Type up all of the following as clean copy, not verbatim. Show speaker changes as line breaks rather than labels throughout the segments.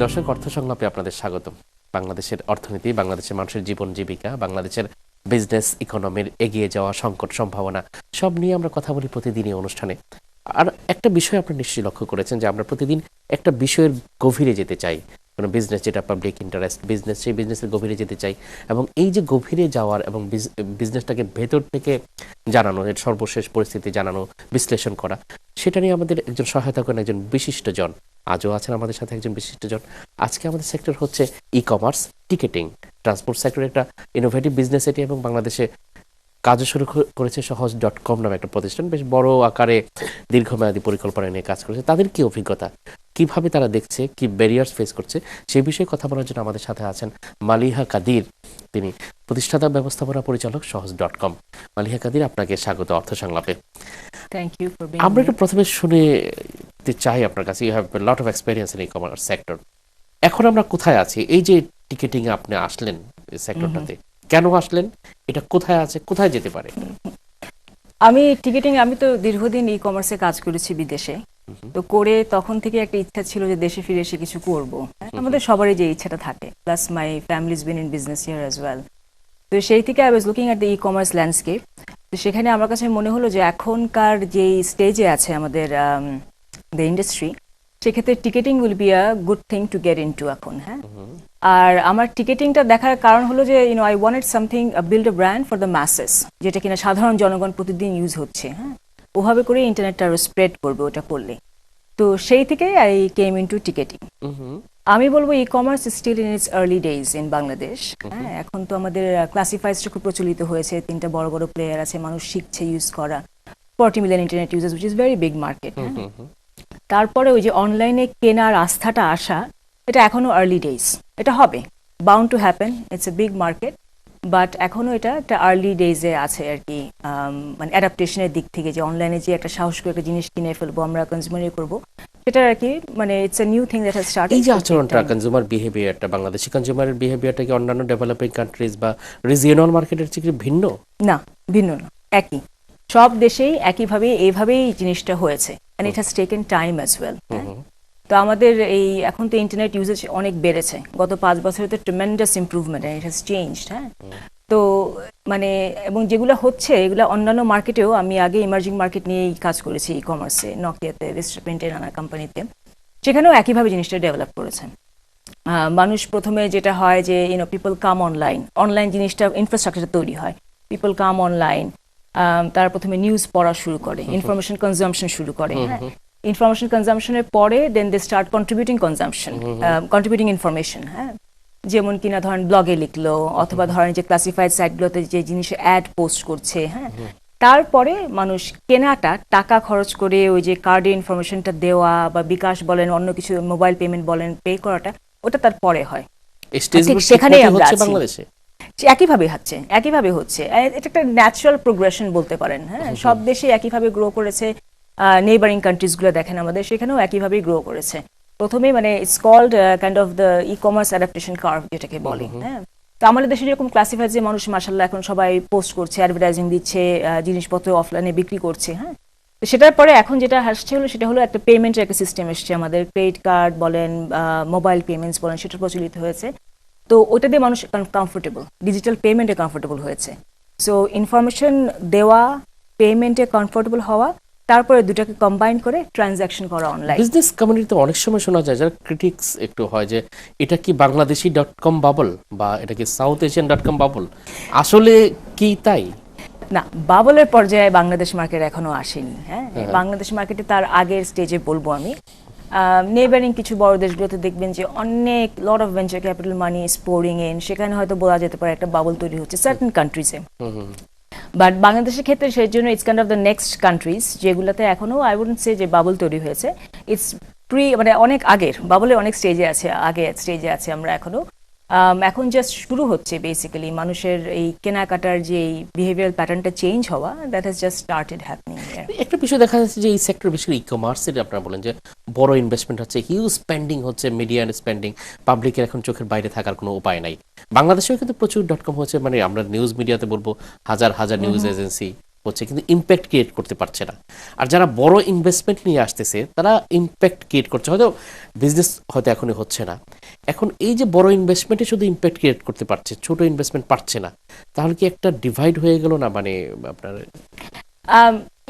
দর্শক, অর্থ সংলাপে আপনাদের স্বাগত। বাংলাদেশের অর্থনীতি, বাংলাদেশের মানুষের জীবন জীবিকা, বাংলাদেশের বিজনেস ইকোনমির এগিয়ে যাওয়া, সংকট সম্ভাবনা সব নিয়ে আমরা কথা বলি প্রতিদিনই অনুষ্ঠানে। আর একটা বিষয় আপনি নিশ্চয়ই লক্ষ্য করেছেন যে আমরা প্রতিদিন একটা বিষয়ের গভীরে যেতে চাই। কোনো বিজনেস যেটা পাবলিক ইন্টারেস্ট বিজনেস, সেই বিজনেসের গভীরে যেতে চাই। এবং এই যে গভীরে যাওয়ার এবং বিজনেসটাকে ভেতর থেকে জানানো, এর সর্বশেষ পরিস্থিতি জানানো, বিশ্লেষণ করা, সেটা নিয়ে আমাদের একজন সহায়তা করেন একজন বিশিষ্টজন। আজও আছেন আমাদের সাথে একজন বিশিষ্টজন। আজকে আমাদের সেক্টর হচ্ছে ই কমার্স, টিকেটিং, ট্রান্সপোর্ট সেক্টরের একটা ইনোভেটিভ বিজনেস এটি, এবং বাংলাদেশে কাজও শুরু করেছে সহজ.com নামে একটা প্রতিষ্ঠান। বেশ বড় আকারে দীর্ঘমেয়াদী পরিকল্পনা নিয়ে কাজ করেছে। তাদের কি অভিজ্ঞতা, কিভাবে তারা দেখছে, কি ব্যারিয়ার্স ফেস করছে, সেই বিষয়ে কথা বলার জন্য আমাদের সাথে আছেন মালিহা কাদির। তিনি প্রতিষ্ঠাতা ব্যবস্থাপনা পরিচালক সহজ.com। মালিহা কাদির, আপনাকে স্বাগত অর্থ সংলাপে।
থ্যাংক ইউ ফর বিং
আমরা একটু প্রথমে শুনে চাই আপনার কাছে, you have lot of experience in e commerce sector. এখন আমরা কোথায় আছি? এই যে টিকেটিং এ আপনি আসলেন এই সেক্টরটাতে, কেন আসলেন? এটা কোথায় আছে, কোথায় যেতে পারে?
আমি তো দীর্ঘদিন ই কমার্সে কাজ করেছি বিদেশে। তো করে তখন থেকে একটা ইচ্ছা ছিল যে দেশে ফিরে এসে কিছু করব। আমাদের সবারই যে ইচ্ছাটা থাকে, plus my families been in business here as well. তো সেই থেকে I was looking at the e commerce landscape. তো সেখানে আমার কাছে মনে হলো যে এখনকার যে স্টেজে আছে আমাদের দ্য ইন্ডাস্ট্রি, সেক্ষেত্রে ticketing will be a good thing to get into এখন। হ্যাঁ, আর আমার টিকেটিংটা দেখার কারণ হলো যে I wanted something, build a brand for the masses, যেটা কিনা সাধারণ জনগণ প্রতিদিন ইউজ হচ্ছে। হ্যাঁ, ওভাবে করে ইন্টারনেটটা আরো স্প্রেড করবে ওটা করলে। তো সেই থেকে আই কেম ইনটু টিকেটিং। আমি বলবো e commerce still in its early days in Bangladesh. হ্যাঁ, এখন তো আমাদের ক্লাসিফাইডসটা খুব প্রচলিত হয়েছে, 3টা বড় বড় প্লেয়ার আছে, মানুষ শিখছে ইউজ করা, 40 million internet users, which is very big market. তারপরে ওই যে অনলাইনে কেনার আস্থাটা আসা, এটা এখনো আর্লি ডেজ। এটা হবে, bound to happen, it's a big market, but এখনো এটা একটা আর্লি ডেজে আছে আর কি। মানে অ্যাডাপ্টেশনের দিক থেকে যে অনলাইনে যে একটা সাহস করে একটা জিনিস কিনে ফেলবো, আমরা কনজিউমারই করবো, সেটা আর কি, মানে it's a new thing that has started.
এই যে আচরণটা, কনজিউমার বিহেভিয়ারটা, বাংলাদেশি কনজিউমারের বিহেভিয়ারটা কি অন্যান্য ডেভেলপিং কান্ট্রিজ বা রিজিওনাল মার্কেটের থেকে ভিন্ন?
না, ভিন্ন না, একই। সব দেশেই একইভাবে এইভাবেই জিনিসটা হয়েছে, and it has taken time as well. তো আমাদের এই এখন তো ইন্টারনেট ইউজেজ অনেক বেড়েছে, গত 5 বছরে তো tremendous improvement, it has changed. হ্যাঁ, তো মানে এবং যেগুলো হচ্ছে এগুলো অন্যান্য মার্কেটেও, আমি আগে ইমার্জিং মার্কেট নিয়েই কাজ করেছি ই কমার্সে, নকিয়াতে, রেস্টুরেন্টে, নানা কোম্পানিতে, সেখানেও একইভাবে জিনিসটা ডেভেলপ করেছে। মানুষ প্রথমে যেটা হয় যে পিপল কাম অনলাইন, অনলাইন জিনিসটা ইনফ্রাস্ট্রাকচার তৈরি হয়, পিপল কাম অনলাইন, তারা প্রথমে নিউজ পড়া শুরু করে, ইনফরমেশন কনজাম্পশন শুরু করে। হ্যাঁ, ইনফরমেশন কনজাম্পশনের পরে দেন দে স্টার্ট কন্ট্রিবিউটিং ইনফরমেশন। হ্যাঁ, যেমন কিনা ধরেন ব্লগে লিখলো, অথবা ধরেন যে ক্লাসিফাইড সাইটগুলোতে যে জিনিস অ্যাড পোস্ট করছে। হ্যাঁ, তারপরে মানুষ কেনাটা টাকা খরচ করে ওই যে কার্ডে ইনফরমেশনটা দেওয়া, বা বিকাশ বলেন, অন্য কিছু মোবাইল পেমেন্ট বলেন, পে করাটা, ওটা তারপরে হয়। সেখানেই আমরা বাংলাদেশে একইভাবে হচ্ছে। এটা একটা ন্যাচারাল প্রোগ্রেশন বলতে পারেন। হ্যাঁ, সব দেশে একইভাবে গ্রো করেছে। নেইবারিং কান্ট্রিজগুলো দেখেন আমাদের, সেখানেও একইভাবেই গ্রো করেছে। প্রথমেই মানে it's called kind of the e commerce adaptation curve যেটাকে বলে। হ্যাঁ, তো আমাদের দেশে যেরকম ক্লাসিফাইড যে মানুষ মাশাআল্লাহ এখন সবাই পোস্ট করছে, অ্যাডভার্টাইজিং দিচ্ছে, জিনিসপত্র অফলাইনে বিক্রি করছে। হ্যাঁ, তো সেটার পরে এখন যেটা আসছে হলো, সেটা হলো একটা পেমেন্টের একটা সিস্টেম এসছে আমাদের, ক্রেডিট কার্ড বলেন, মোবাইল পেমেন্টস বলেন, সেটা প্রচলিত হয়েছে। তো ওটা দিয়ে মানুষ কমফোর্টেবল, ডিজিটাল পেমেন্টে কমফোর্টেবল হয়েছে। সো ইনফরমেশন দেওয়া, পেমেন্টে কমফোর্টেবল হওয়া, তারপরে দুটাকে কম্বাইন করে ট্রানজাকশন করা অনলাইন।
বিজনেস কমিউনিটিতে অনেক সময় শোনা যায়, যারা ক্রিটিক্স একটু হয়, যে এটা কি বাংলাদেশি.com বাবল বা এটা কি সাউথ এশিয়ান.com বাবল? আসলে কি তাই?
না, বাবলের পর্যায়ে বাংলাদেশ মার্কেট এখনো আসেনি। হ্যাঁ, বাংলাদেশ মার্কেটে তার আগের স্টেজে বলবো আমি। নেইবারিং কিছু বড় দেশগুলোতে দেখবেন যে অনেক lot of venture capital money is pouring in, সেখানে হয়তো বলা যেতে পারে একটা বাবল তৈরি হচ্ছে সার্টেন কান্ট্রিজে। বাট বাংলাদেশের ক্ষেত্রে সেই জন্য it's kind of the next countries, যেগুলোতে এখনো আই উডন্ট সে যে বাবল তৈরি হয়েছে, ইটস মানে অনেক আগের, বাবলের অনেক স্টেজে আছে, আছে আমরা এখনো। এখন জাস্ট শুরু হচ্ছে বেসিক্যালি মানুষের এই কেনাকাটার যে বিহেভিয়ারাল প্যাটার্নটা চেঞ্জ হওয়া, that has just started happening.
একটা বিষয় দেখা যাচ্ছে যে এই সেক্টর, বিশেষ করে ই কমার্সের আপনারা বলেন যে বড় ইনভেস্টমেন্ট হচ্ছে, হিউজ স্পেন্ডিং হচ্ছে, মিডিয়া স্পেন্ডিং, পাবলিকের এখন চোখের বাইরে থাকার কোনো উপায় নাই। বাংলাদেশেও কিন্তু প্রচুর .com হচ্ছে, মানে আমরা নিউজ মিডিয়াতে বলবো হাজার হাজার নিউজ এজেন্সি, হচ্ছে কিন্তু ইম্প্যাক্ট ক্রিয়েট করতে পারছে না। আর যারা বড় ইনভেস্টমেন্ট নিয়ে আসতেছে তারা ইম্প্যাক্ট ক্রিয়েট করছে, হয়তো বিজনেস হয়তো এখনই হচ্ছে না। এখন এই যে বড় ইনভেস্টমেন্টে শুধু ইম্প্যাক্ট ক্রিয়েট করতে পারছে, ছোট ইনভেস্টমেন্ট পারছে না, তাহলে কি একটা ডিভাইড হয়ে গেল না? মানে আপনার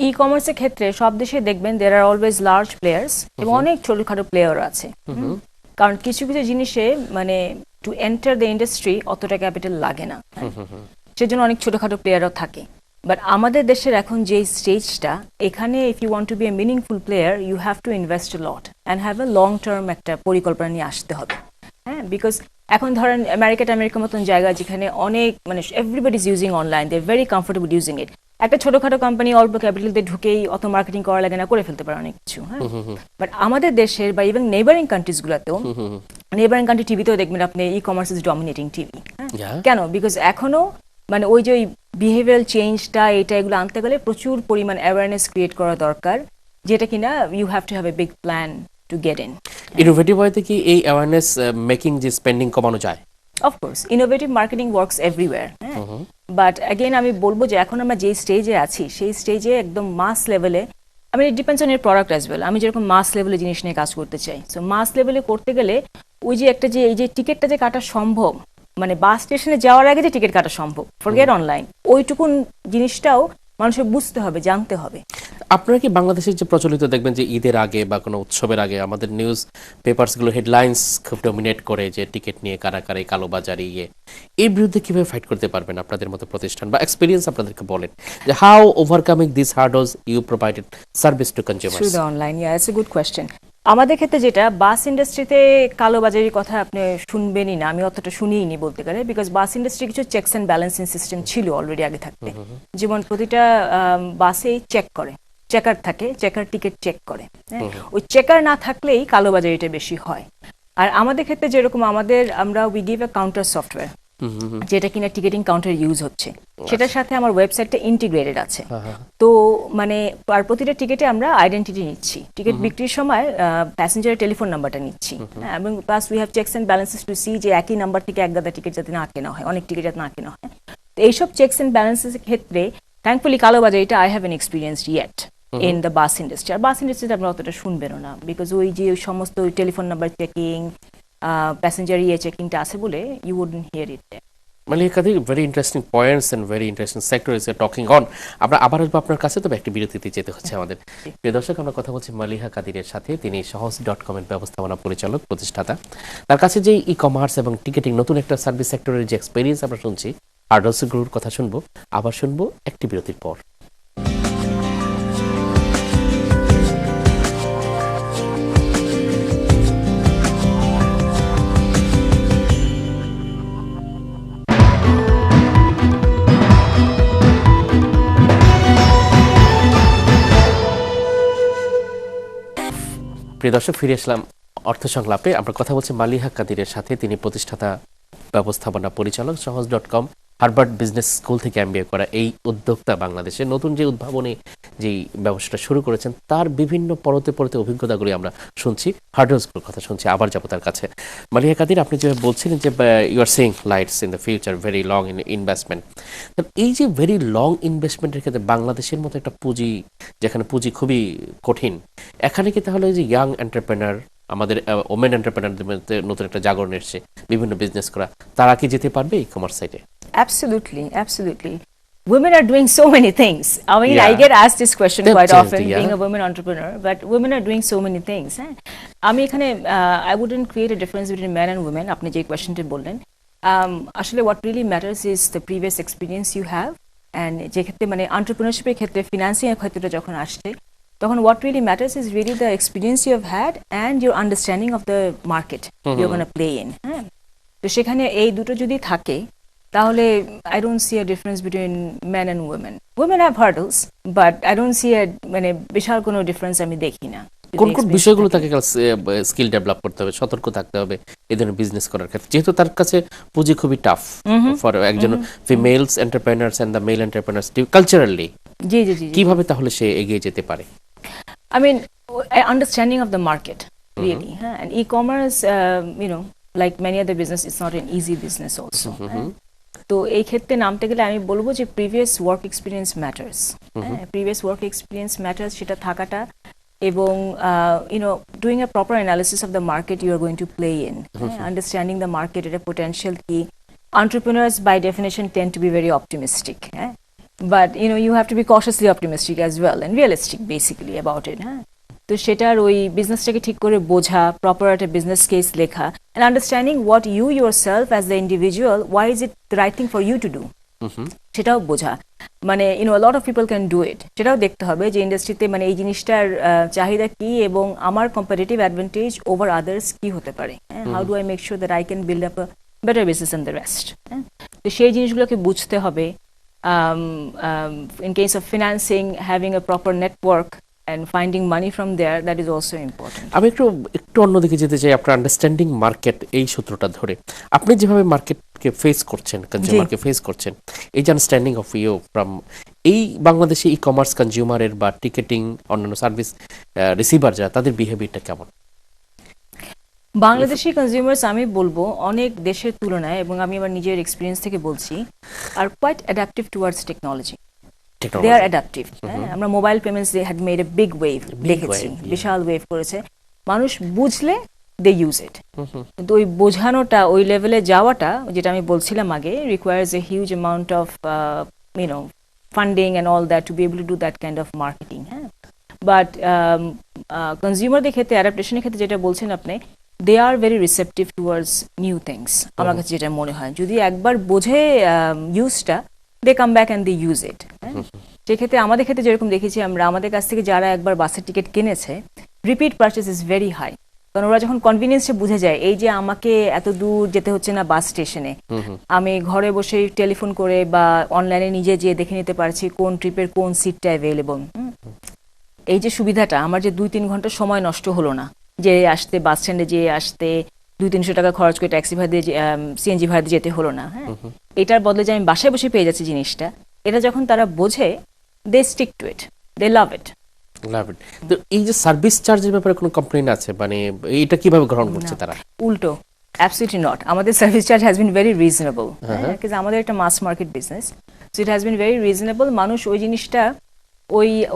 ই কমার্সের ক্ষেত্রে সব দেশে দেখবেন দের আর অলওয়েজ লার্জ প্লেয়ার্স এবং অনেক ছোটখাটো প্লেয়ার আছে। কারণ কিছু কিছু জিনিসে মানে টু এন্টার দ্য ইন্ডাস্ট্রি অতটা ক্যাপিটাল লাগে না, সেজন্য অনেক ছোটখাটো প্লেয়ারও থাকে। বাট আমাদের দেশের এখন যে স্টেজটা, এখানে if you want to be a meaningful player you have to invest a lot and have a long term একটা পরিকল্পনা নিয়ে আসতে হবে। হ্যাঁ, বিকজ এখন ধরেন আমেরিকার মতন জায়গা যেখানে অনেক মানে everybody is using online, they very comfortable using it. একটা ছোটখাটো কোম্পানি অল্প ক্যাপিটাল দিয়ে ঢুকেই অত মার্কেটিং করা লাগে না, করে ফেলতে পারে অনেক কিছু। হ্যাঁ, বাট আমাদের দেশের বা ইভেন নেইবারিং কান্ট্রিজ গুলোতেও, নেইবারিং কান্ট্রি টিভিতেও দেখবেন আপনি e commerce is dominating TV. কেন? বিকজ এখনো মানে ওই যে বিহেভিয়ারাল চেঞ্জটা এগুলো আনতে গেলে প্রচুর পরিমাণ অ্যাওয়ারনেস ক্রিয়েট করা দরকার, যেটা কিনা you have to have a big plan to get in.
Innovative ওয়েতে কি এই অ্যাওয়ারনেস মেকিং যে স্পেন্ডিং কমানো যায়?
Of course innovative marketing works everywhere. But again আমি বলবো যে এখন আমরা যে স্টেজে আছি সেই স্টেজে একদম মাস লেভেলে, আমি ইট ডিপেন্ডস অন এর প্রোডাক্ট অ্যাজ ওয়েল। আমি যেরকম মাস লেভেলে জিনিস নিয়ে কাজ করতে চাই, সো মাস লেভেলে করতে গেলে ওই যে একটা যে এই যে টিকিটটা যে কাটা সম্ভব, মানে বাস স্টেশনে যাওয়ার আগে যে টিকিট কাটা সম্ভব, ফরগেট অনলাইন, ওইটুকুন জিনিসটাও মানুষের বুঝতে হবে, জানতে হবে।
আপনারা কি বাংলাদেশের যে প্রচলিত দেখবেন যে ঈদের আগে বা কোনো উৎসবের আগে আমাদের নিউজ পেপারসগুলো হেডলাইন্স খুব ডমিনেট করে যে টিকিট নিয়ে কারাকারি, কালোবাজারি, এর বিরুদ্ধে কিভাবে ফাইট করতে পারবেন আপনাদের মতো প্রতিষ্ঠান বা এক্সপেরিয়েন্স আপনাদেরকে বলেন যে how overcoming this hurdles you provided service to consumers
through the online? It's a good question. আমাদের ক্ষেত্রে যেটা, বাস ইন্ডাস্ট্রিতে কালোবাজারির কথা আপনি শুনবেনই না, আমি অতটা শুনিনি বলতে গেলে, বিকজ বাস ইন্ডাস্ট্রি কিছু চেকস অ্যান্ড ব্যালেন্সিং সিস্টেম ছিল অলরেডি আগে থাকতে। যেমন প্রতিটা বাসেই চেক করে, চেকার থাকে, চেকার টিকিট চেক করে। ওই চেকার না থাকলেই কালোবাজারিটা বেশি হয়। আর আমাদের ক্ষেত্রে যেরকম আমরা we give a counter software, যেটা কিনা টিকেটিং কাউন্টার ইউজ হচ্ছে, সেটার সাথে আমার ওয়েবসাইটটা ইন্টিগ্রেটেড আছে। তো মানে আর প্রতিটা টিকেটে আমরা আইডেন্টিটি নিচ্ছি, টিকিট বিক্রির সময় প্যাসেঞ্জারের টেলিফোন নাম্বারটা নিচ্ছি, এবং plus we have checks and balances to see যে একই নাম্বার থেকে এক গাদা টিকিট যাতে না কেনা হয়, অনেক টিকিট যাতে না কেনা হয়। তো এইসব চেকস অ্যান্ড ব্যালেন্সের ক্ষেত্রে থ্যাঙ্কফুলি কালোবাজারিটা I have an experienced yet in the bus industry. আর বাস ইন্ডাস্ট্রিতে আপনারা অতটা শুনবেনও না, বিকজ ওই যে সমস্ত টেলিফোন নাম্বার চেকিং, প্যাসেঞ্জার চেকিংটা আছে বলে you wouldn't hear it.
Maliha Quadir, very interesting points and very interesting sectors you're talking on. আমরা আবার আসবো আপনার কাছে, তবে একটি বিরতিতে যেতে হচ্ছে আমাদের। প্রিয় দর্শক, আমরা কথা বলছি মালিহা কাদিরের সাথে। তিনি সহজ.com এর ব্যবস্থাপনা পরিচালক, প্রতিষ্ঠাতা। তার কাছে যে ই কমার্স এবং টিকেটিং নতুন একটা সার্ভিস সেক্টরের যে এক্সপেরিয়েন্স আমরা শুনছি, হার্ডলস গ্রুপের কথা শুনবো, আবার শুনবো একটি বিরতির পর। প্রিয় দর্শক, ফিরে আসলাম অর্থ সংলাপে। আমরা কথা বলছি মালিহা কাদিরের সাথে। তিনি প্রতিষ্ঠাতা, ব্যবস্থাপনা পরিচালক, সহজ.com, হার্ভার্ড বিজনেস স্কুল থেকে MBA করা এই উদ্যোক্তা। বাংলাদেশে নতুন যে উদ্ভাবনী যেই ব্যবসাটা শুরু করেছেন তার বিভিন্ন পরতে অভিজ্ঞতাগুলি আমরা শুনছি, হার্ডলসগুলোর কথা শুনছি। আবার যাবো তার কাছে। মালিহা কাদির, আপনি যেভাবে বলছিলেন যে you are seeing lights in the future, very long in investment. এই যে ভেরি লং ইনভেস্টমেন্টের ক্ষেত্রে বাংলাদেশের মতো একটা পুঁজি, যেখানে পুঁজি খুবই কঠিন, এখানে কি তাহলে যে ইয়াং এন্টারপ্রেনার, আমাদের ওমেন এন্টারপ্রেনারদের মধ্যে নতুন একটা জাগরণ এসছে বিভিন্ন বিজনেস করা, তারা কি যেতে পারবে ই কমার্স সাইটে?
Absolutely. Women are doing so many things. I mean, I get asked this question quite often, being a women entrepreneur, but women are doing so many things. আমি এখানে I wouldn't create a difference between men and women. আপনি যে কোয়েশ্চনটি বললেন, আসলে what really matters is the previous experience you have, and যে ক্ষেত্রে মানে এন্টারপ্রেনারশিপের ক্ষেত্রে, ফিনান্সিং এর ক্ষেত্রে যখন আসছে, তখন what really matters is really the experience you have had and your understanding of the market you're going to play in. তো সেখানে এই দুটো যদি থাকে, তাহলে I don't see a difference between men and women. Women have hurdles, but I don't see a মানে বিশাল কোনো difference আমি দেখি না।
কোন বিষয়গুলো তাকে স্কিল ডেভেলপ করতে হবে, সতর্ক থাকতে হবে এই ধরনের বিজনেস করার ক্ষেত্রে, যেহেতু তার কাছে পুঁজি খুবই টাফ ফর একজন females entrepreneurs and the male entrepreneurs culturally? জি, কিভাবে তাহলে সে এগিয়ে যেতে পারে?
I mean, understanding of the market, really. And e-commerce, like many other business, it's not an easy business also. তো এই ক্ষেত্রে নামতে গেলে আমি বলবো যে প্রিভিয়াস ওয়ার্ক এক্সপিরিয়েন্স ম্যাটার্স। হ্যাঁ, প্রিভিয়াস ওয়ার্ক এক্সপিরিয়েন্স ম্যাটার্স, সেটা থাকাটা, এবং doing a proper analysis of the market you are going to play in, understanding the market, এর পোটেনশিয়াল কি। Entrepreneurs by definition tend to be very optimistic, but you have to be cautiously optimistic as well and realistic basically about it. তো সেটার ওই বিজনেসটাকে ঠিক করে বোঝা, proper একটা business case লেখা, and understanding what you yourself as the individual, why is it the right thing for you to do, সেটাও বোঝা। মানে a lot of people can do it, সেটাও দেখতে হবে যে ইন্ডাস্ট্রিতে মানে এই জিনিসটার চাহিদা কি এবং আমার কম্পারেটিভ অ্যাডভান্টেজ ওভার আদার্স কি হতে পারে। How do I make sure that I can build up a better business than the rest. তো সেই জিনিসগুলোকে বুঝতে হবে। In case of financing, having a proper network and finding money from there, that is also important.
আমি একটু অন্যদিকে যেতে চাই, আপনার আন্ডারস্ট্যান্ডিং মার্কেট এই সূত্রটা ধরে আপনি যেভাবে মার্কেটকে ফেস করছেন, কনজিউমারকে ফেস করছেন, এই যে আন্ডারস্ট্যান্ডিং অফ ইউ ফ্রম এই বাংলাদেশে ই কমার্স কনজিউমারের বা টিকেটিং অন্যান্য সার্ভিস রিসিভার যারা, তাদের বিহেভিয়ারটা কেমন?
বাংলাদেশি কনজিউমার্স আমি বলবো অনেক দেশের তুলনায়, এবং আমি আমার নিজের এক্সপিরিয়েন্স থেকে বলছি, আর quite adaptive towards technology. They are adaptive. আমরা mobile payments they had made a big wave দেখেছি, বিশাল ওয়েভ করেছে। মানুষ বুঝলে দে ইউজ ইট, কিন্তু ওই বোঝানোটা, ওই লেভেলে যাওয়াটা, যেটা আমি বলছিলাম আগে, requires a huge amount of funding and all that to be able to do that kind of marketing. But কনজিউমারদের ক্ষেত্রে, অ্যাডাপ্টেশনের ক্ষেত্রে যেটা বলছেন আপনি, they are very receptive towards new things. আমার কাছে যেটা মনে হয়, যদি একবার বোঝে ইউজটা, they come back and they use it. সেক্ষেত্রে আমাদের ক্ষেত্রে যেরকম দেখেছি আমরা, আমাদের কাছ থেকে যারা একবার বাসের টিকিট কিনেছে, repeat purchase is very high. কারণ ওরা যখন কনভিনিয়েন্সে বুঝে যায়, এই যে আমাকে এত দূর যেতে হচ্ছে না বাস স্টেশনে, আমি ঘরে বসে টেলিফোন করে বা অনলাইনে নিজে যেয়ে দেখে নিতে পারছি কোন ট্রিপের কোন সিটটা অ্যাভেলেবল। এই যে সুবিধাটা, আমার যে 2-3 ঘন্টা সময় নষ্ট হলো না, যে আসতে বাস স্ট্যান্ডে যেয়ে আসতে 200-300 টাকা খরচ করে ট্যাক্সি ভাড়া দিয়ে, সিএনজি ভাড়া দিয়ে যেতে হলো না। এটার বদলে যে আমি বাসায় বসে পেয়ে যাচ্ছি জিনিসটা, এটা যখন তারা বোঝে, দে stick to it, they love ইট।
তো এই যে সার্ভিস চার্জের ব্যাপারে কোনো কমপ্লেইন আছে? মানে এটা কিভাবে গ্রহণ করছে তারা?
উল্টো, অ্যাবসলিউটলি নট। আমাদের service charge has been very reasonable, because আমাদের একটা mass market business, so it has been very reasonable. মানুষ ওই জিনিসটা,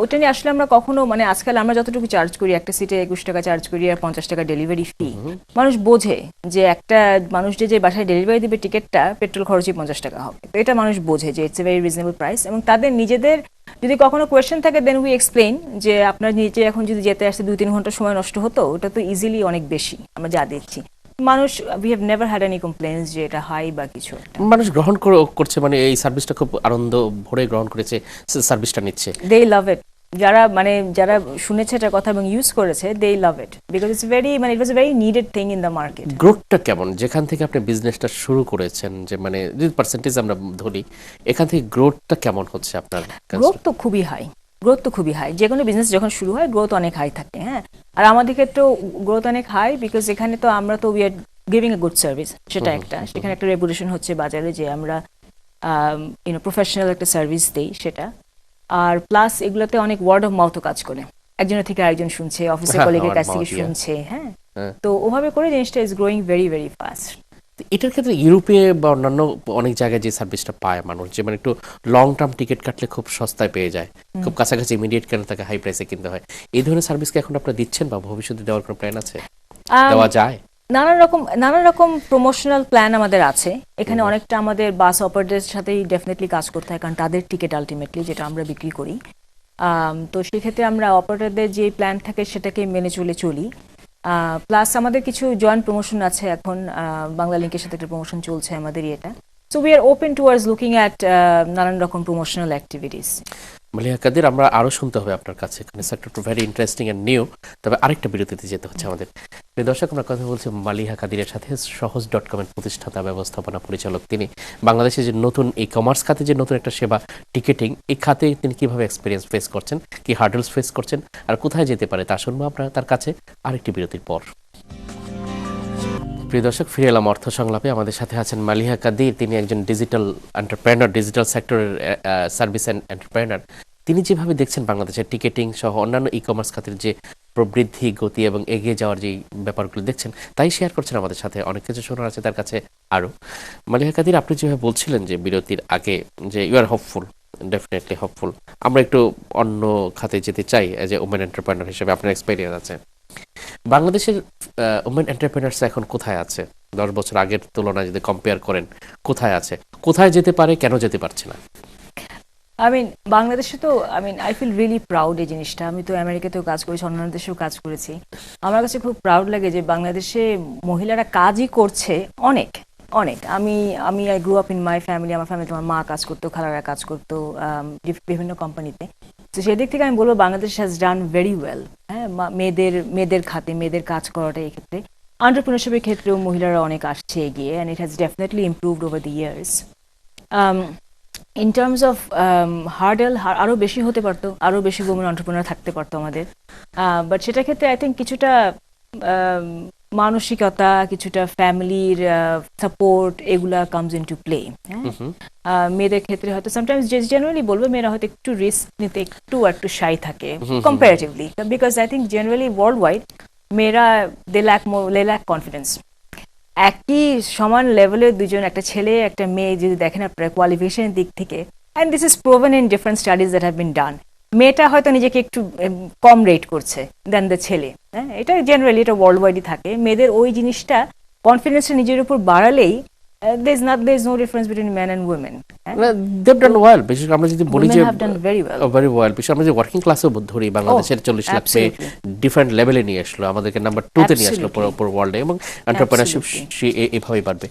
ওইটা নিয়ে আসলে আমরা কখনো, মানে আজকাল আমরা যতটুকু চার্জ করি, একটা সিটে 21 টাকা চার্জ করি আর 50 টাকা ডেলিভারি ফি, মানুষ বোঝে যে একটা মানুষ যে বাসায় ডেলিভারি দিবে টিকিটটা, পেট্রোল খরচই 50 টাকা হবে। তো এটা মানুষ বোঝে যে it's a very reasonable price. এবং তাদের নিজেদের যদি কখনো কোয়েশ্চেন থাকে, দেন উই এক্সপ্লেইন যে আপনার নিজে এখন যদি যেতে আসতে 2-3 ঘন্টা সময় নষ্ট হতো, ওটা তো ইজিলি অনেক বেশি আমরা যা দিচ্ছি। মানুষ, we have never had any complains যে এটা হাই বা কিছু।
মানুষ গ্রহণ করছে, মানে এই সার্ভিসটা খুব আনন্দ ভরে গ্রহণ করেছে, সার্ভিসটা নিচ্ছে।
দে লাভ ইট। যারা শুনেছে এটার কথা এবং ইউজ করেছে, they love it, because it's very, মানে it was a very needed thing in the market.
গ্রোথটা কেমন যেখান থেকে আপনি বিজনেসটা শুরু করেছেন, যে মানে যদি পার্সেন্টেজ আমরা ধরি, এখান থেকে গ্রোথটা কেমন হচ্ছে আপনার?
গ্রোথ তো খুবই হাই, গ্রোথ তো খুবই হাই। যে কোনো বিজনেস যখন শুরু হয়, গ্রোথ অনেক হাই থাকে। আর আমাদের ক্ষেত্রেও গ্রোথ অনেক হাই, বিকজ এখানে তো আমরা তো we are giving a good service, সেটা একটা। সেখানে একটা রেপুটেশন হচ্ছে বাজারে যে আমরা প্রফেশনাল একটা সার্ভিস দেই, সেটা। আর প্লাস এগুলোতে অনেক ওয়ার্ড অফ মাউথও কাজ করে, একজনের থেকে আরেকজন শুনছে, অফিসের কলিগের কাছ থেকে শুনছে। তো ওভাবে করে জিনিসটা is growing very very fast.
এটার ক্ষেত্রে ইউরোপে বা অন্যান্য অনেক জায়গায় যে সার্ভিসটা পায় মানুষ, যে মানে একটু লং টার্ম টিকিট কাটলে খুব সস্তায় পেয়ে যায়, খুব কাছাকাছি ইমিডিয়েট কেন তাকে হাই প্রাইসে কিনতে হয়, এই ধরনের সার্ভিসকে এখন আপনারা দিচ্ছেন বা ভবিষ্যতে দেওয়ার কোনো প্ল্যান আছে? দেওয়া যায়?
নানান রকম প্রমোশনাল প্ল্যান আমাদের আছে এখানে। অনেকটা আমাদের বাস অপারেটরদের সাথেই ডেফিনেটলি কাজ করতে হয়, কারণ তাদের টিকিট আলটিমেটলি যেটা আমরা বিক্রি করি। তো সেক্ষেত্রে আমরা অপারেটরদের যে প্ল্যান থাকে সেটাকে মেনে চলি। প্লাস আমাদের কিছু জয়েন্ট প্রমোশন আছে এখন, বাংলা লিঙ্কের সাথে একটা প্রমোশন চলছে আমাদের এটা। So we are open towards looking at নানান রকম প্রমোশনাল অ্যাক্টিভিটিস।
মালিহা কাদির, আমরা আরো শুনতে হবে আপনার কাছে, এখানে সেক্টরটা ভেরি ইন্টারেস্টিং এন্ড নিউ। তবে আরেকটা বিরতিতে যেতে হচ্ছে আমাদের। প্রিয় দর্শক, আমরা কথা বলছি মালিহা কাদিরের সাথে, সহজ.com এর প্রতিষ্ঠাতা, ব্যবস্থাপনা পরিচালক তিনি। বাংলাদেশে যে নতুন এই কমার্স খাতে যে নতুন একটা সেবা টিকেটিং, এই খাতে তিনি কিভাবে এক্সপিরিয়েন্স ফেস করছেন, কি হার্ডলস ফেস করছেন, আর কোথায় যেতে পারে তা শুনবো আমরা তার কাছে আরেকটি বিরতির পর। প্রিয় দর্শক, ফিরে এলাম অর্থ সংলাপে। আমাদের সাথে আছেন মালিহা কাদির, তিনি একজন ডিজিটাল এন্টারপ্রেনার, ডিজিটাল সেক্টরের সার্ভিস এন্ড এন্টারপ্রেনার। তিনি যেভাবে দেখছেন বাংলাদেশের টিকেটিং সহ অন্যান্য ই কমার্স খাতের যে প্রবৃদ্ধি গতি এবং এগিয়ে যাওয়ার যেই ব্যাপারগুলো দেখছেন তাই শেয়ার করছেন আমাদের সাথে। অনেক কিছু শোনার আছে তার কাছে আরও। মালিহা কাদির, আপনি যেভাবে বলছিলেন যে বিরতির আগে যে you are hopeful, definitely hopeful, আমরা একটু অন্য খাতে যেতে চাই এজ এ ওমেন এন্টারপ্রেনার হিসেবে। আপনার এক্সপেরিয়েন্স আছে বাংলাদেশের ওমেন এন্টারপ্রেনার্স এখন কোথায় আছে? 10 বছর আগের তুলনায় যদি কম্পেয়ার করেন কোথায় আছে, কোথায় যেতে পারে, কেন যেতে পারছে না?
বাংলাদেশে তো আই ফিল রিয়েলি প্রাউড এই জিনিসটা। আমি তো আমেরিকাতেও কাজ করেছি, অন্যান্য দেশেও কাজ করেছি। আমার কাছে খুব প্রাউড লাগে যে বাংলাদেশে মহিলারা কাজই করছে অনেক অনেক। আমি I grow up in my family. আমার ফ্যামিলিতে আমার মা কাজ করতো, খালারা কাজ করতো বিভিন্ন কোম্পানিতে। তো সেদিক থেকে আমি বলবো Bangladesh has done very well. হ্যাঁ, মেয়েদের খাতে মেয়েদের কাজ করাটা এই ক্ষেত্রে, এন্টারপ্রেনারশিপের ক্ষেত্রেও মহিলারা অনেক আসছে এগিয়ে, and it has definitely improved over the years. In terms of hurdle আরও বেশি হতে পারতো, আরও বেশি ওমেন এন্টারপ্রেনার থাকতে পারতো আমাদের। বাট সেটার ক্ষেত্রে আই থিঙ্ক কিছুটা মানসিকতা, কিছুটা ফ্যামিলির সাপোর্ট, এগুলা কামস ইন টু প্লে। মেয়েদের ক্ষেত্রে হয়তো সামটাইমস জেনারেলি বলবো মেয়েরা হয়তো একটু রিস্ক নিতে একটু শাই থাকে comparatively, because I think generally world wide মেয়েরা দে ল্যাক কনফিডেন্স। একই সমান লেভেলের দুজন, একটা ছেলে একটা মেয়ে যদি দেখেন আপনার কোয়ালিফিকেশনের দিক থেকে, and this is proven in different studies that have been done, মেয়েটা হয়তো নিজেকে একটু কম রেট করছে দেন দ্য ছেলে। হ্যাঁ, এটা জেনারেলি এটা ওয়ার্ল্ড ওয়াইডই থাকে। মেয়েদের ওই জিনিসটা কনফিডেন্সটা নিজের উপর বাড়ালেই there is no difference between men and women.
they've done well, বিশেষ করে আমরা যদি বলি যে
have done very well.
very well, বিশেষ আমরা যে ওয়ার্কিং ক্লাসেও ধরি বাংলাদেশের 40 লাখ মেয়ে ডিফারেন্ট লেভেলে নিয়ে আসলো, আমাদেরকে নাম্বার 2 তে নিয়ে আসলো পুরো ওয়ার্ল্ডে, এবং এন্টারপ্রেনারশিপ এভাবেই বাড়বে।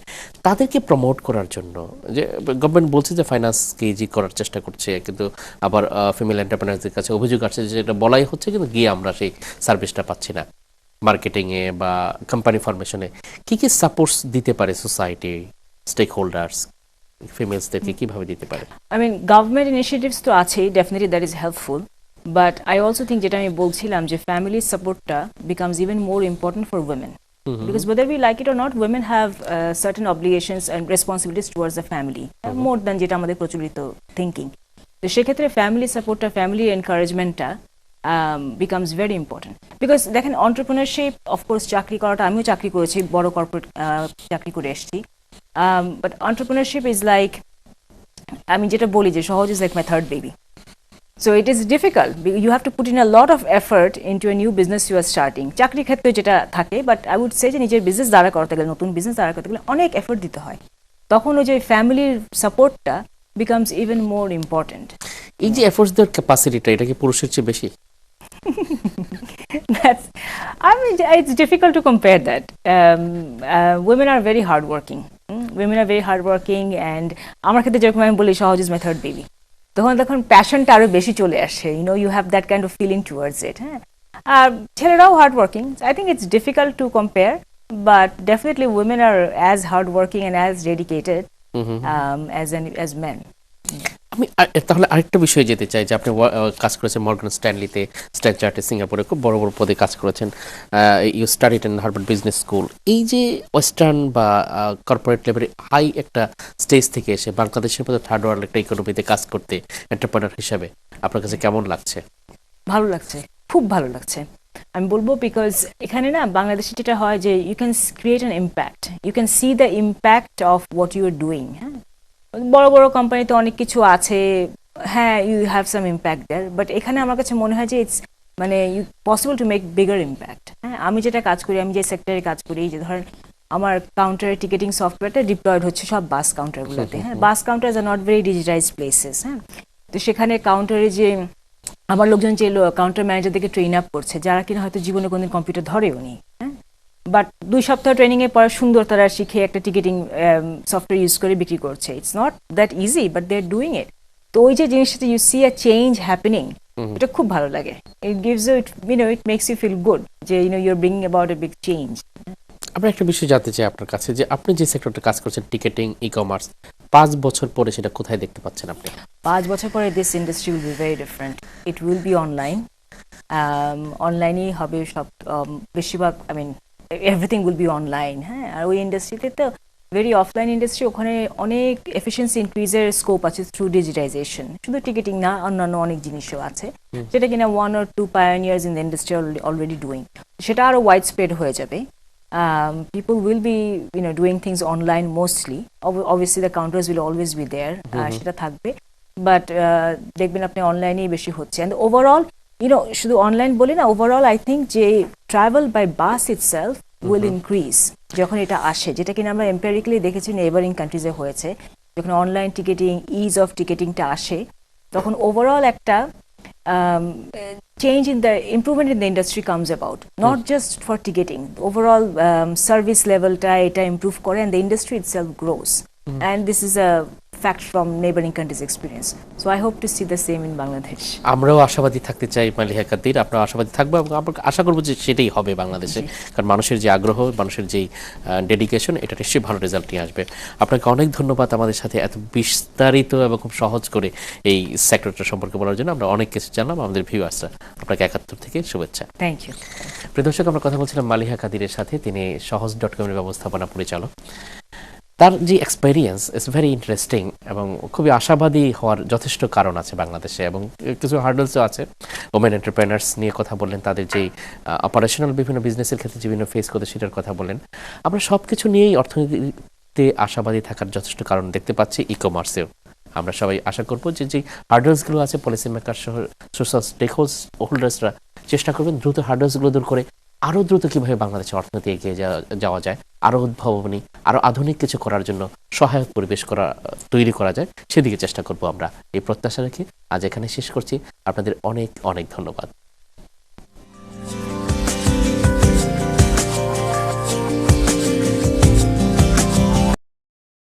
তাদেরকে প্রমোট করার জন্য যে গভর্নমেন্ট বলছে যে ফাইন্যান্স কেজি করার চেষ্টা করছে, কিন্তু আবার ফিমেল এন্টারপ্রেনারদের কাছে অভিযোগ আসছে যে এটা বলাই হচ্ছে কিন্তু গিয়ে আমরা সেই সার্ভিসটা পাচ্ছি না। মার্কেটিংয়ে বা কোম্পানি ফরমেশনে কি কি সাপোর্টস দিতে পারে সোসাইটি, স্টেক হোল্ডার্স ফিমেলসদেরকে কিভাবে দিতে পারে?
গভর্নমেন্ট ইনিশিয়েটিভস তো আছেই, definitely that is helpful, but I also think যেটা আমি বলছিলাম যে ফ্যামিলি সাপোর্টটা becomes even more important for women, because whether we like it or not, women have certain obligations and responsibilities towards the family, more than যেটা আমাদের প্রচলিত thinking. তো সেক্ষেত্রে ফ্যামিলি সাপোর্টটা, family এনকারেজমেন্টটা becomes very important, because দেখেন entrepreneurship, of course চাকরি করাটা, আমিও চাকরি করেছি, বড় কর্পোরেট চাকরি করে এসেছি, but entrepreneurship is like, আমি যেটা বলি যে সহজ is like my third baby, so it is difficult, you have to put in a lot of effort into a new business you are starting. চাকরি ক্ষেত্রে যেটা থাকে, but I would say যে নিজের বিজনেস দাঁড়া করতে গেলে, নতুন বিজনেস দাঁড়া করতে গেলে অনেক এফোর্ট দিতে হয়, তখন ওই যে ফ্যামিলির সাপোর্টটা becomes even more important.
এই যে এফোর্টস দেওয়ার ক্যাপাসিটিটা, এটা কি পুরুষের চেয়ে বেশি?
It's difficult to compare that. Women are very hardworking. Women are very hardworking, and আমার ক্ষেত্রে যেরকম আমি বলি সহজ is my third baby, তখন প্যাশনটা আরো বেশি চলে আসে, you have that kind of feeling towards it. হ্যাঁ, আর ছেলেরাও hardworking. I think it's difficult to compare, but definitely women are as hardworking and as dedicated as men.
আমি তাহলে আরেকটা বিষয়ে যেতে চাই যে আপনি কাজ করেছেন মর্গান স্ট্যানলিতে, স্ট্যান চার্টে, সিঙ্গাপুরে খুব বড় বড় পদে কাজ করেছেন, you studied in Harvard Business School. এই যে ওয়েস্টার্ন বা কর্পোরেট লেভেলে হাই একটা স্টেজ থেকে এসে বাংলাদেশের মতো থার্ড ওয়ার্ল্ড একটা ইকোনমিতে কাজ করতে এন্টারপ্রেনার হিসেবে আপনার কাছে কেমন লাগছে?
ভালো লাগছে, খুব ভালো লাগছে। আমি বলবো বিকজ এখানে না বাংলাদেশে যেটা হয় যে you can create an impact, you can see the impact of what you are doing. হ্যাঁ, বড় বড় কোম্পানিতে অনেক কিছু আছে, হ্যাঁ, you have some impact there, but এখানে আমার কাছে মনে হয় যে it's you possible to make bigger impact. হ্যাঁ, আমি যেটা কাজ করি, আমি যে সেক্টরে কাজ করি, যে ধরেন আমার কাউন্টারের টিকেটিং সফটওয়্যারটা ডিপ্লয়েড হচ্ছে সব বাস কাউন্টারগুলোতে। হ্যাঁ, bus counter are not very digitised places. হ্যাঁ, তো সেখানে কাউন্টারে যে আমার লোকজন যে কাউন্টার ম্যানেজারদেরকে ট্রেন আপ করছে, যারা কিনা হয়তো জীবনে কোনোদিন কম্পিউটার ধরেও নি, হ্যাঁ, বাট 2 সপ্তাহ ট্রেনিংয়ের পর সুন্দর তারা শিখে একটা টিকেটিং সফটওয়্যার ইউজ করে বিক্রি করছে। It's not that easy, but they are doing it. তো ওই যে জিনিসটা you see a change happening, এটা খুব ভালো লাগে। It gives you it makes you feel good যে you are bringing about a big change.
আমরা একটা বিষয় জানতে চাই আপনার কাছে, যে আপনি যে সেক্টরটা কাজ করছেন টিকেটিং, ই কমার্স, 5 বছর পরে সেটা কোথায় দেখতে পাচ্ছেন আপনি?
5 বছর পরে this industry will be very different. It will be online, অনলাইনই হবে সব, বেশিরভাগ এভরিথিং উইল বি অনলাইন। হ্যাঁ, আর ওই ইন্ডাস্ট্রিতে তো ভেরি অফলাইন ইন্ডাস্ট্রি, ওখানে অনেক এফিসিয়েন্সি ইনক্রিজের স্কোপ আছে থ্রু ডিজিটাইজেশন, শুধু টিকিটিং না, অন্যান্য অনেক জিনিসও আছে যেটা কিনা 1 or 2 pioneers in the industry are already doing. সেটা আরো ওয়াইড স্প্রেড হয়ে যাবে. People will be doing things online mostly. Obviously the counters will always be there, সেটা থাকবে, বাট দেখবেন আপনি অনলাইনেই বেশি হচ্ছে. অ্যান্ড ওভারঅল শুধু অনলাইন বলি না, ওভারঅল আই থিঙ্ক যে travel by bus itself will increase যখন এটা আসে, যেটা কিনা আমরা এম্পেরিক্যালি দেখেছি নেইবারিং কান্ট্রিজে হয়েছে. যখন অনলাইন টিকেটিং, ইজ অফ টিকেটিংটা আসে, তখন ওভারঅল একটা change in the improvement in the industry comes about, not just for ticketing. Overall service level ta eta improve kore and the industry itself grows. And this is a fact from neighboring countries' experience. So I hope to see the same in Bangladesh.
আমরাও আশাবাদী থাকতে চাই মালিহা কাদির, আপনারা আশাবাদী থাকবো এবং আমরা আশা করবো যে সেটাই হবে বাংলাদেশে, কারণ মানুষের যে আগ্রহ, মানুষের যেই ডেডিকেশন, এটা নিশ্চয়ই ভালো রেজাল্ট নিয়ে আসবে. আপনাকে অনেক ধন্যবাদ আমাদের সাথে এত বিস্তারিত এবং খুব সহজ করে এই সেক্টরটা সম্পর্কে বলার জন্য. আমরা অনেক কিছু জানলাম, আমাদের ভিউয়ার্সরা. আপনাকে 71 থেকে শুভেচ্ছা.
Thank you.
প্রিয় দর্শক, আমরা কথা বলছিলাম মালিহা কাদিরের সাথে. তিনি সহজ.com এর ব্যবস্থাপনা পরিচালক. তার যে এক্সপেরিয়েন্স ইজ ভেরি ইন্টারেস্টিং এবং খুবই আশাবাদী হওয়ার যথেষ্ট কারণ আছে বাংলাদেশে, এবং কিছু হার্ডলসও আছে. ওমেন এন্টারপ্রেনার্স নিয়ে কথা বললেন, তাদের যেই অপারেশনাল বিভিন্ন বিজনেসের ক্ষেত্রে বিভিন্ন ফেস করতে, সেটার কথা বললেন. আমরা সব কিছু নিয়েই অর্থনীতিতে আশাবাদী থাকার যথেষ্ট কারণ দেখতে পাচ্ছি ই কমার্সেও. আমরা সবাই আশা করবো যে যে হার্ডলসগুলো আছে, পলিসি মেকার সহ সোশ্যাল স্টেক হোল্ডার্সরা চেষ্টা করবেন দ্রুত হার্ডলসগুলো দূর করে আরও দ্রুত কীভাবে বাংলাদেশে অর্থনীতি এগিয়ে যাওয়া যায়, আরও উদ্ভাবনী, আরও আধুনিক কিছু করার জন্য সহায়ক পরিবেশ তৈরি করা যায়, সেদিকে চেষ্টা করব আমরা. এই প্রত্যাশা রেখে আজ এখানে শেষ করছি. আপনাদের অনেক অনেক ধন্যবাদ.